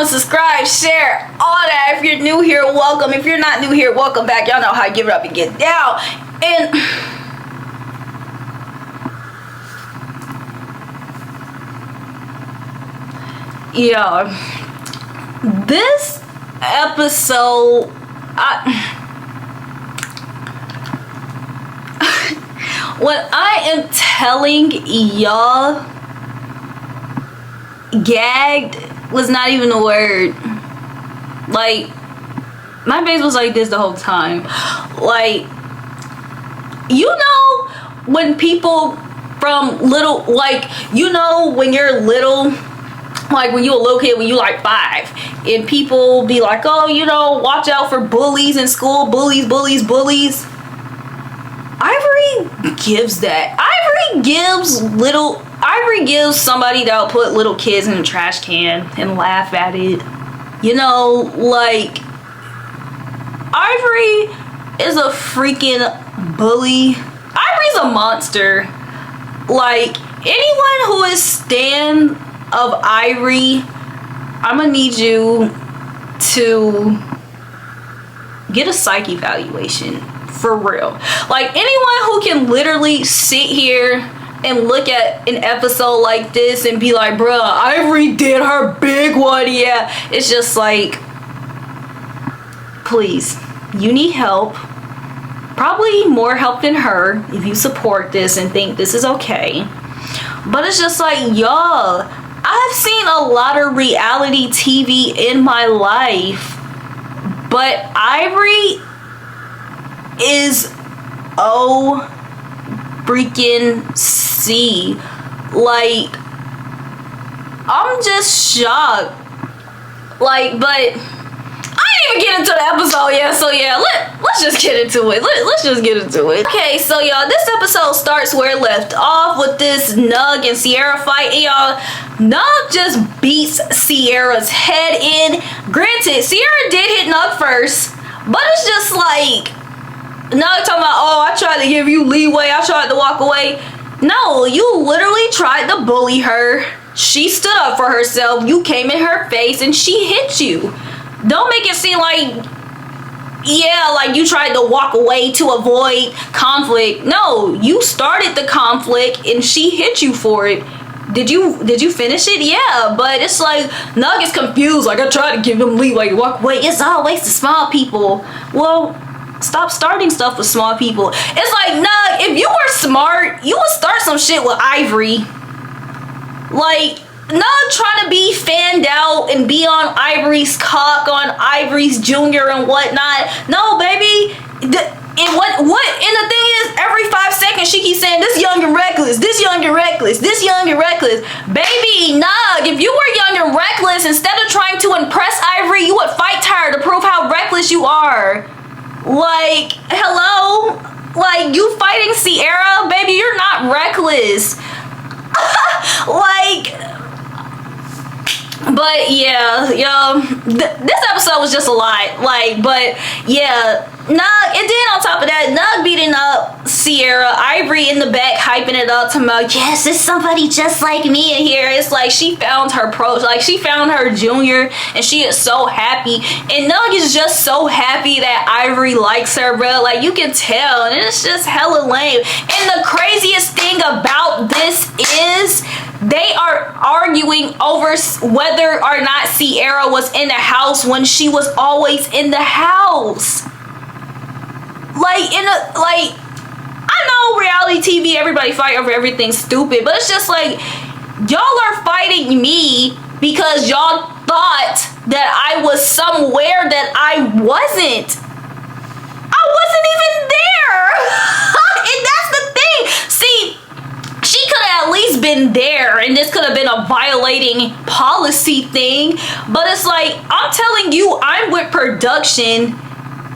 subscribe, share, all that. If you're new here, welcome. If you're not new here, welcome back. Y'all know how I give it up and get down. And yeah, this episode, when I am telling y'all, gagged was not even a word. Like, my face was like this the whole time. Like, you know when people from little, like, you know when you're little, like when you a little kid, when you like 5, and people be like, oh, you know, watch out for bullies in school, bullies. Ivory gives that. Ivory gives somebody that'll put little kids in a trash can and laugh at it. You know, like, Ivory is a freaking bully. Ivory's a monster. Like, anyone who is stan of Ivory, I'm gonna need you to get a psych evaluation. For real. Like, anyone who can literally sit here and look at an episode like this and be like, bruh, Ivory did her big one, yeah. It's just like, please, you need help. Probably more help than her if you support this and think this is okay. But it's just like, y'all, I've seen a lot of reality TV in my life, but Ivory is freaking C. Like, I'm just shocked. Like, but I didn't even get into the episode yet, so yeah, let's just get into it. Let's just get into it. Okay, so y'all, this episode starts where it left off with this Nug and Sierra fight, and y'all, Nug just beats Sierra's head in. Granted, Sierra did hit Nug first, but it's just like, Nug talking about, oh, I tried to give you leeway, I tried to walk away. No, you literally tried to bully her. She stood up for herself. You came in her face and she hit you. Don't make it seem like, yeah, like you tried to walk away to avoid conflict. No, you started the conflict and she hit you for it. Did you finish it? Yeah, but it's like, Nug is confused. Like, I tried to give him leeway to walk away. It's always the small people. Well, stop starting stuff with small people. It's like, Nug, if you were smart, you would start some shit with Ivory. Like, Nug trying to be fanned out and be on Ivory's cock, on Ivory's junior and whatnot. No, baby. And the thing is, every 5 seconds she keeps saying, this young and reckless, this young and reckless, this young and reckless. Baby, Nug, if you were young and reckless, instead of trying to impress Ivory, you would fight her to prove how reckless you are. Like, hello? Like, you fighting Sierra? Baby, you're not reckless. Like, but yeah, yo, this episode was just a lot. Like, but yeah, Nug, and then on top of that, Nug beating up Sierra, Ivory in the back hyping it up to Mo. Yes, it's somebody just like me in here. It's like she found her like she found her junior, and she is so happy. And Nug is just so happy that Ivory likes her, bro. Like, you can tell, and it's just hella lame. And the craziest thing about this is, they are arguing over whether or not Sierra was in the house when she was always in the house. Like, I know reality TV, everybody fight over everything stupid, but it's just like, y'all are fighting me because y'all thought that I was somewhere that I wasn't. I wasn't even there. And that's the thing. See, she could have at least been there, and this could have been a violating policy thing, but it's like, I'm telling you, I'm with production,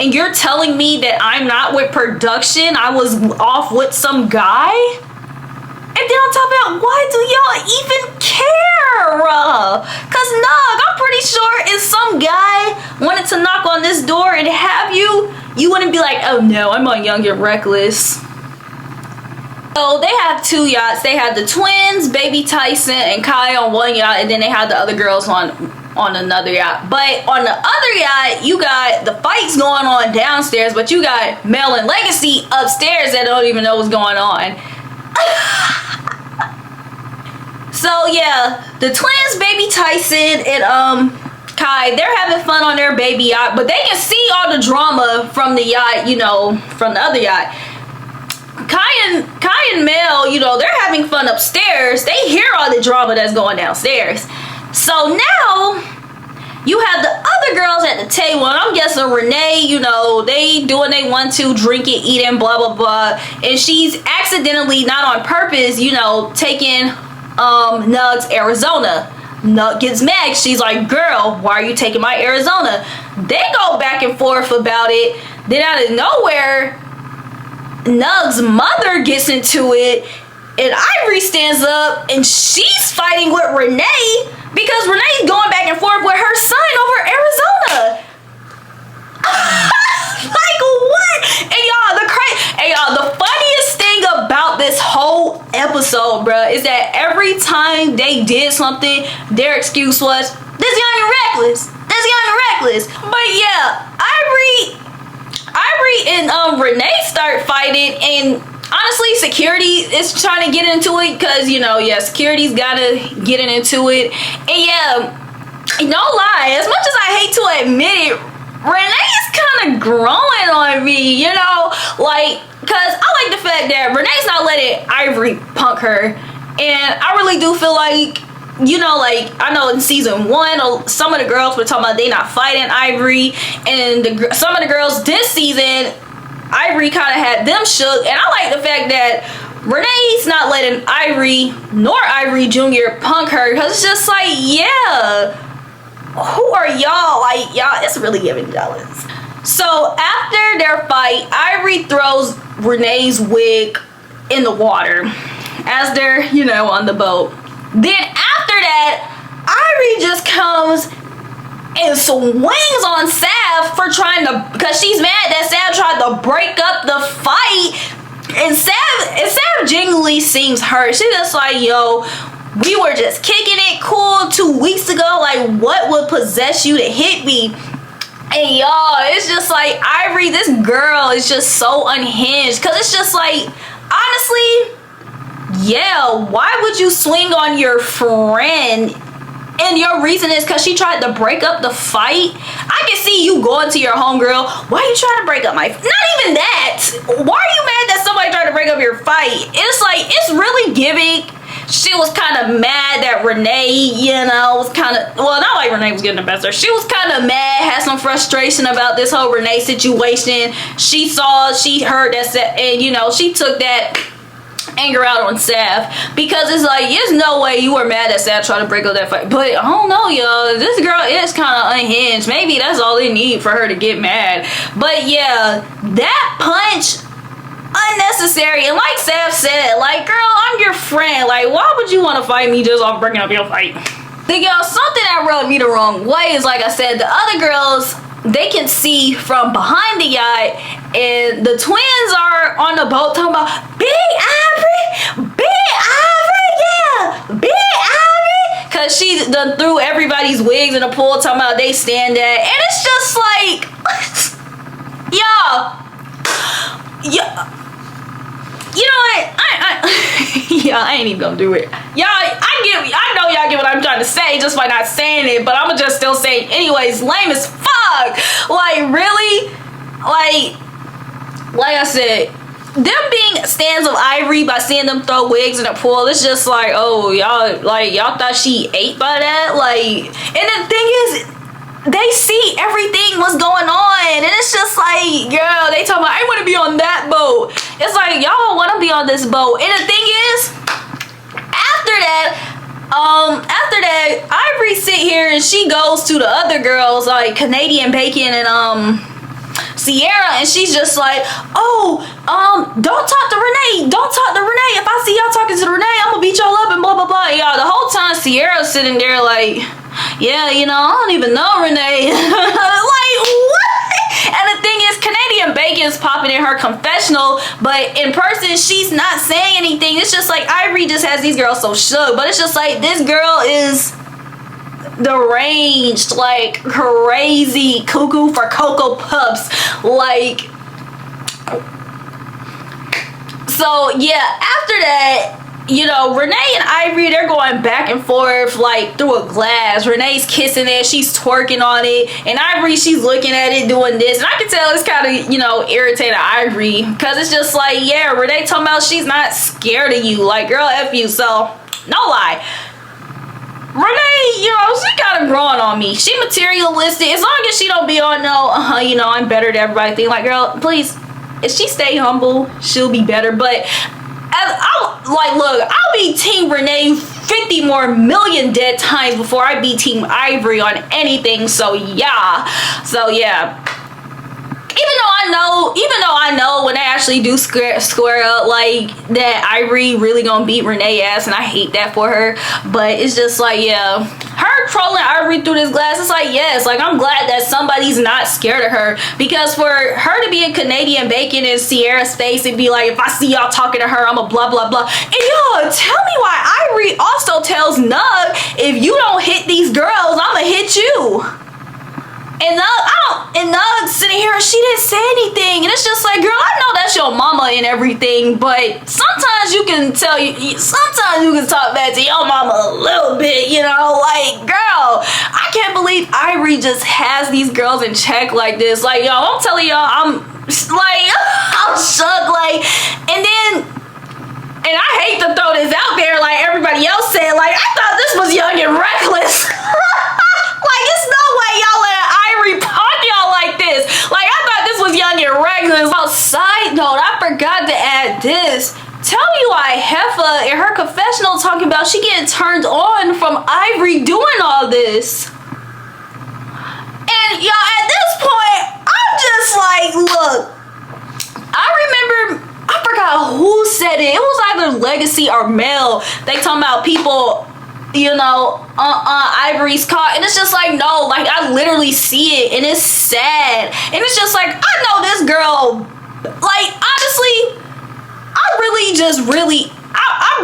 and you're telling me that I'm not with production. I was off with some guy? And then on top of that, why do y'all even care? Cause Nug, I'm pretty sure if some guy wanted to knock on this door and have you wouldn't be like, oh no, I'm on Young and Reckless. So they have 2 yachts. They had the twins, Baby Tyson and Kai, on one yacht, and then they had the other girls on on another yacht. But on the other yacht, you got the fights going on downstairs, but you got Mel and Legacy upstairs that don't even know what's going on. So yeah, the twins, Baby Tyson and Kai, they're having fun on their baby yacht, but they can see all the drama from the yacht, you know, from the other yacht. Kai and Mel, you know, they're having fun upstairs. They hear all the drama that's going downstairs. So now you have the other girls at the table, and I'm guessing Renee, you know, they doing they want to, drinking, eating, blah blah blah, and she's accidentally, not on purpose, you know, taking Nug's Arizona. Nug gets mad. She's like, girl, why are you taking my Arizona? They go back and forth about it. Then out of nowhere, Nug's mother gets into it, and Ivory stands up and she's fighting with Renee because Renee's going back and forth with her son over Arizona. Like what? And y'all, the funniest thing about this whole episode, bruh, is that every time they did something, their excuse was, this young and reckless. This young and reckless. But yeah, Ivory and Renee start fighting, and honestly, security is trying to get into it because, you know, yeah, security's gotta get into it. And yeah, no lie, as much as I hate to admit it, Renee's kind of growing on me, you know, like, because I like the fact that Renee's not letting Ivory punk her, and I really do feel like, you know, like, I know in season 1, some of the girls were talking about they not fighting Ivory, and some of the girls this season, Ivory kind of had them shook, and I like the fact that Renee's not letting Ivory nor Ivory Jr. punk her, because it's just like, yeah, who are y'all? Like, y'all, it's really giving jealous. So after their fight, Ivory throws Renee's wig in the water as they're, you know, on the boat. Then after that, Ivory just comes and swings on Sav for trying to, because she's mad that Sav tried to break up the fight, and Sav genuinely seems hurt. She's just like, yo, we were just kicking it cool 2 weeks ago, like, what would possess you to hit me? And y'all, it's just like, Ivory, this girl is just so unhinged, because it's just like, honestly, yeah, why would you swing on your friend? And your reason is because she tried to break up the fight. I can see you going to your homegirl, why are you trying to break up my, not even that, why are you mad that somebody tried to break up your fight? It's like, it's really giving. She was kind of mad that Renee, you know, was kind of, well, not like Renee was getting the best of her. She was kind of mad, had some frustration about this whole Renee situation. She heard that, and, you know, she took that anger out on Sav, because it's like, there's no way you were mad that Sav tried to break up that fight. But I don't know, y'all, this girl is kind of unhinged. Maybe that's all they need for her to get mad. But yeah, that punch, unnecessary. And like Sav said, like, girl, I'm your friend, like, why would you want to fight me just off bringing up your fight? Then y'all, something that rubbed me the wrong way is, like I said, the other girls, they can see from behind the yacht, and the twins are on the boat talking about Big Ivory, yeah, Big Ivory, because she done threw everybody's wigs in the pool talking about they stand there, and it's just like, y'all, yeah. You know what? I ain't even gonna do it. Y'all, I know y'all get what I'm trying to say just by not saying it, but I'ma just still say it anyways. Lame as fuck. Like, really? Like I said, them being stands of Ivory by seeing them throw wigs in a pool, it's just like, oh, y'all thought she ate by that? Like, and the thing is, they see everything what's going on, and it's just like, girl, they talking about, I want to be on that boat. It's like, y'all want to be on this boat. And the thing is, after that, Ivory sit here and she goes to the other girls, like Canadian Bacon and Sierra, and she's just like, oh, don't talk to Renee. Don't talk to Renee. If I see y'all talking to Renee, I'm gonna beat y'all up and blah blah blah. Y'all, the whole time Sierra's sitting there like, yeah, you know, I don't even know Renee. Like, what? And the thing is, Canadian Bacon's popping in her confessional, but in person, she's not saying anything. It's just like, Ivory just has these girls so shook, but it's just like, this girl is deranged, like crazy cuckoo for Cocoa Puffs. Like, so yeah, after that, you know, Renee and Ivory, they're going back and forth like through a glass. Renee's kissing it, she's twerking on it, and Ivory, she's looking at it doing this, and I can tell it's kind of, you know, irritating Ivory, because it's just like, yeah, Renee talking about she's not scared of you, like, girl, F you. So no lie, Renee, you know, she kind of growing on me. She materialistic. As long as she don't be on no, you know, I'm better than everybody thing. Like, girl, please, if she stay humble, she'll be better. But I'll be Team Renee 50 more million dead times before I be Team Ivory on anything. So yeah. Even though I know when they actually do square up, like, that Ivory really gonna beat Renee ass, and I hate that for her. But it's just like, yeah, her trolling Ivory through this glass, it's like, yes, like, I'm glad that somebody's not scared of her, because for her to be in Canadian Bacon and Sierra's face and be like, if I see y'all talking to her, I'm a blah blah blah. And y'all, tell me why Ivory also tells Nug, if you don't hit these girls, I'ma hit you. And Nug sitting here, she didn't say anything, and it's just like, girl, I know that's your mama and everything, but sometimes you can talk back to your mama a little bit, you know, like, girl, I can't believe Ivory just has these girls in check like this. Like, y'all, I'm telling y'all, I'm shook, like, and I hate to throw this out there, like everybody else said, like, I thought this was Young and Reckless. Like, it's no way y'all let Ivory punk y'all like this. Like, I thought this was Young and Reckless. Oh, side note, I forgot to add this. Tell me why Heffa in her confessional talking about she getting turned on from Ivory doing all this. And y'all, at this point, I'm just like, look, I forgot who said it. It was either Legacy or Mel. They talking about people, you know, Ivory's caught, and it's just like, no, like, I literally see it, and it's sad, and it's just like, I know this girl, like, honestly, I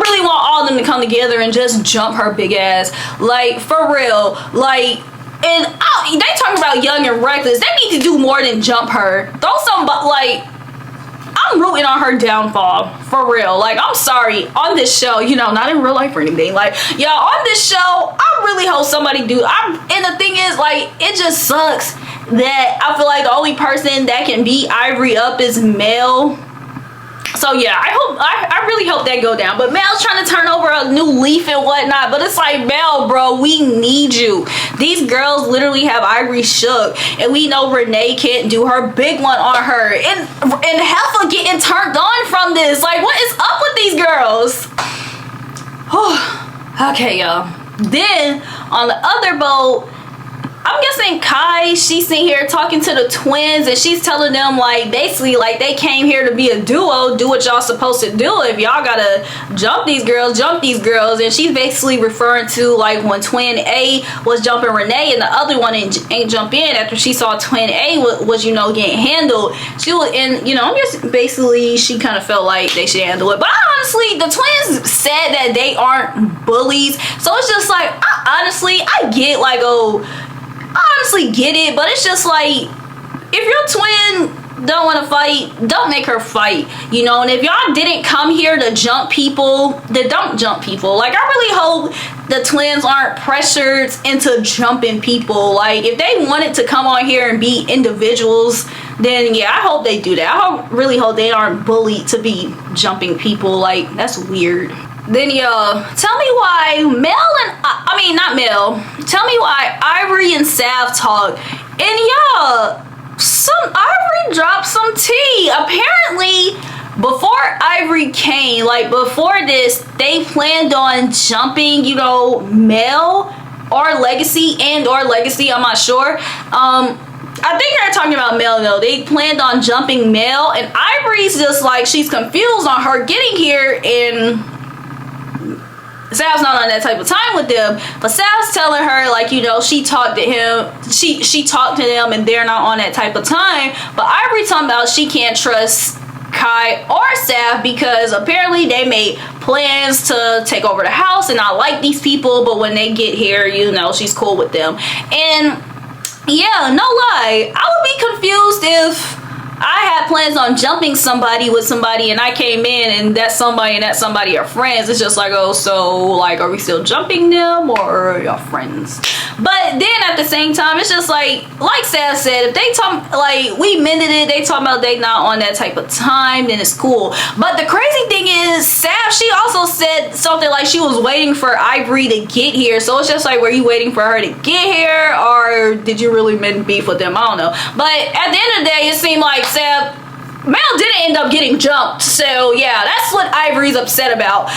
really want all of them to come together and just jump her big ass, like, for real, like. And they talking about Young and Reckless, they need to do more than jump her. Throw some, like, I'm rooting on her downfall, for real. Like, I'm sorry, on this show, you know, not in real life or anything, like, y'all, on this show, I really hope somebody do. And the thing is, like, it just sucks that I feel like the only person that can beat Ivory up is Mel. So yeah, I really hope that go down. But Mel's trying to turn over a new leaf and whatnot, but it's like, Mel, bro, we need you. These girls literally have Ivory shook, and we know Renee can't do her big one on her, and Heffa getting turned on from this. Like, what is up with these girls? Okay, y'all. Then on the other boat, I'm guessing Kai, she's sitting here talking to the twins, and she's telling them, like, basically, like, they came here to be a duo, do what y'all supposed to do. If y'all gotta jump these girls, and she's basically referring to, like, when twin A was jumping Renee and the other one ain't jump in after she saw twin A was, you know, getting handled. She was in, you know, I guess basically she kind of felt like they should handle it. But honestly, the twins said that they aren't bullies, so it's just like, I get, like, I honestly get it, but it's just like, if your twin don't want to fight, don't make her fight, you know. And if y'all didn't come here to jump people, then don't jump people. Like, I really hope the twins aren't pressured into jumping people. Like, if they wanted to come on here and be individuals, then yeah, I hope they do that. I really hope they aren't bullied to be jumping people. Like, that's weird. Then y'all, tell me why tell me why Ivory and Sav talk, and y'all, Ivory dropped some tea. Apparently, before Ivory came, like, before this, they planned on jumping, you know, Mel or Legacy, I'm not sure. I think they're talking about Mel, though. They planned on jumping Mel, and Ivory's just like, she's confused on her getting here, and Sav's not on that type of time with them, but Sav's telling her, like, you know, she talked to him, she talked to them, and they're not on that type of time. But Ivory talking about she can't trust Kai or Sav, because apparently they made plans to take over the house and not like these people, but when they get here, you know, she's cool with them. And yeah, no lie, I would be confused if I had plans on jumping somebody with somebody and I came in and that somebody are friends. It's just like, oh, so like, are we still jumping them or are y'all friends? But then at the same time, it's just like Sav said, if they talk, like, we mended it, they talking about they not on that type of time, then it's cool. But the crazy thing is, Sav, she also said something like she was waiting for Ivory to get here. So it's just like, were you waiting for her to get here or did you really mend beef with them? I don't know. But at the end of the day, it seemed like Sav, Mel didn't end up getting jumped. So yeah, that's what Ivory's upset about.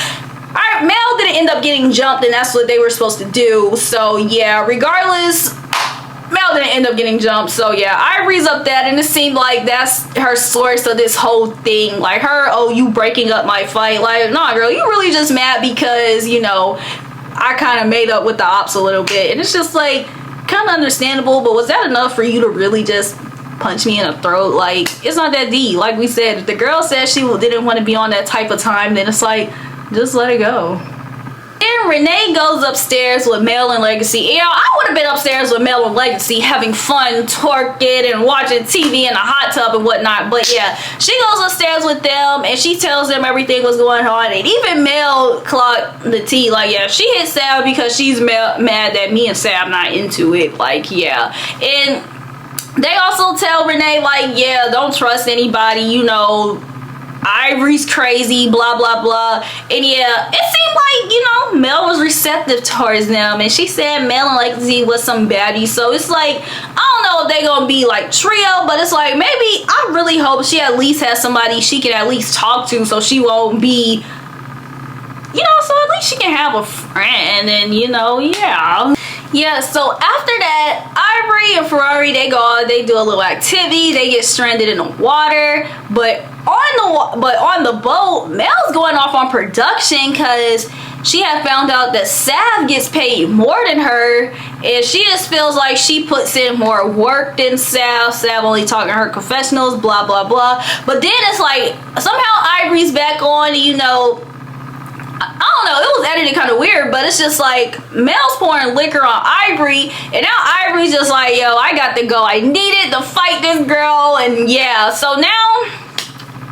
Mel didn't end up getting jumped and that's what they were supposed to do. So yeah, regardless, Mel didn't end up getting jumped. So yeah, Ivory's upset and it seemed like that's her source of this whole thing. Like her, oh, you breaking up my fight. Like, nah, girl, you really just mad because, you know, I kind of made up with the ops a little bit. And it's just like, kind of understandable, but was that enough for you to really just punch me in the throat? Like, it's not that deep. Like we said, if the girl said she didn't want to be on that type of time, then it's like, just let it go. Then Renee goes upstairs with Mel and Legacy. You know, I would have been upstairs with Mel and Legacy having fun, twerking and watching TV in a hot tub and whatnot. But yeah, she goes upstairs with them and she tells them everything was going on. And even Mel clocked the tea. Like, yeah, she hit Sav because she's mad that me and Sav not into it. Like, yeah. And they also tell Renee, like, yeah, don't trust anybody, you know, Ivory's crazy, blah blah blah. And yeah, it seemed like, you know, Mel was receptive towards them and she said Mel and Legacy was some baddie. So it's like, I don't know if they gonna be like trio, but it's like, maybe I really hope she at least has somebody she can at least talk to so she won't be, you know, so at least she can have a friend. And you know, yeah, so after that, Ivory and Ferrari, they go out, they do a little activity, they get stranded in the water, but on the boat, Mel's going off on production because she had found out that Sav gets paid more than her, and she just feels like she puts in more work than Sav. Sav only talking her confessionals, blah blah blah. But then it's like somehow Ivory's back on, you know, I don't know, it was edited kind of weird, but it's just like Mel's pouring liquor on Ivory and now Ivory's just like, yo, I got to go, I needed to fight this girl. And yeah, so now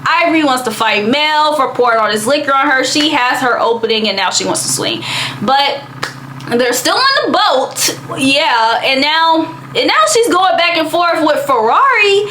Ivory wants to fight Mel for pouring all this liquor on her. She has her opening and now she wants to swing, but they're still on the boat. Yeah, and now she's going back and forth with Ferrari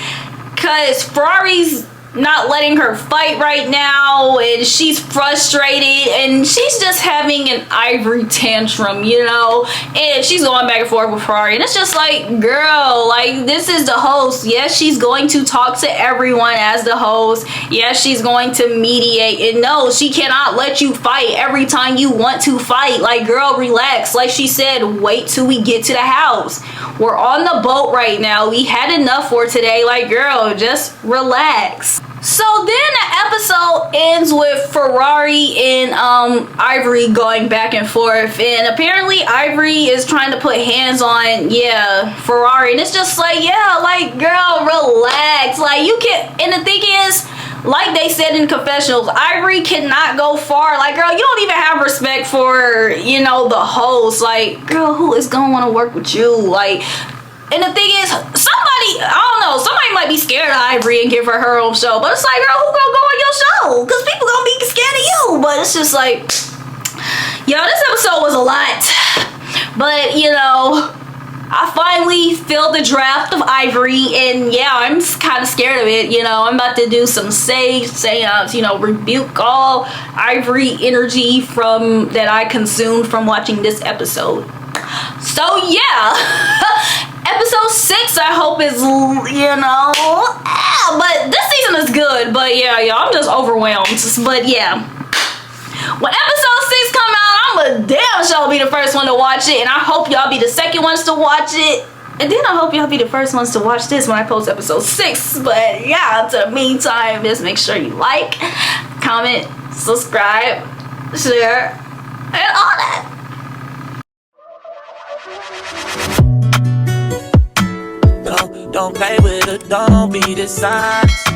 because Ferrari's not letting her fight right now and she's frustrated and she's just having an Ivory tantrum, you know, and she's going back and forth with Ferrari and it's just like, girl, like, this is the host. Yes, she's going to talk to everyone as the host. Yes, she's going to mediate, and no, she cannot let you fight every time you want to fight. Like, girl, relax. Like she said, wait till we get to the house. We're on the boat right now. We had enough for today. Like, girl, just relax. So then the episode ends with Ferrari and Ivory going back and forth, and apparently Ivory is trying to put hands on, yeah, Ferrari, and it's just like, yeah, like, girl, relax. Like, you can, and the thing is, like they said in confessionals, Ivory cannot go far. Like, girl, you don't even have respect for, you know, the host. Like, girl, who is gonna want to work with you? Like, and the thing is, somebody, I don't know, somebody might be scared of Ivory and give her own show. But it's like, girl, who gonna go on your show? Because people gonna be scared of you. But it's just like, yo, this episode was a lot. But, you know, I finally filled the draft of Ivory. And yeah, I'm kind of scared of it. You know, I'm about to do some seance, you know, rebuke all Ivory energy from that I consumed from watching this episode. So yeah. Episode 6, I hope is, you know, but this season is good, but yeah, I'm just overwhelmed. But yeah, when episode 6 come out, I'm a damn sure be the first one to watch it, and I hope y'all be the second ones to watch it, and then I hope y'all be the first ones to watch this when I post episode 6. But yeah, until the meantime, just make sure you like, comment, subscribe, share, and all that. Don't play with it, don't be the size.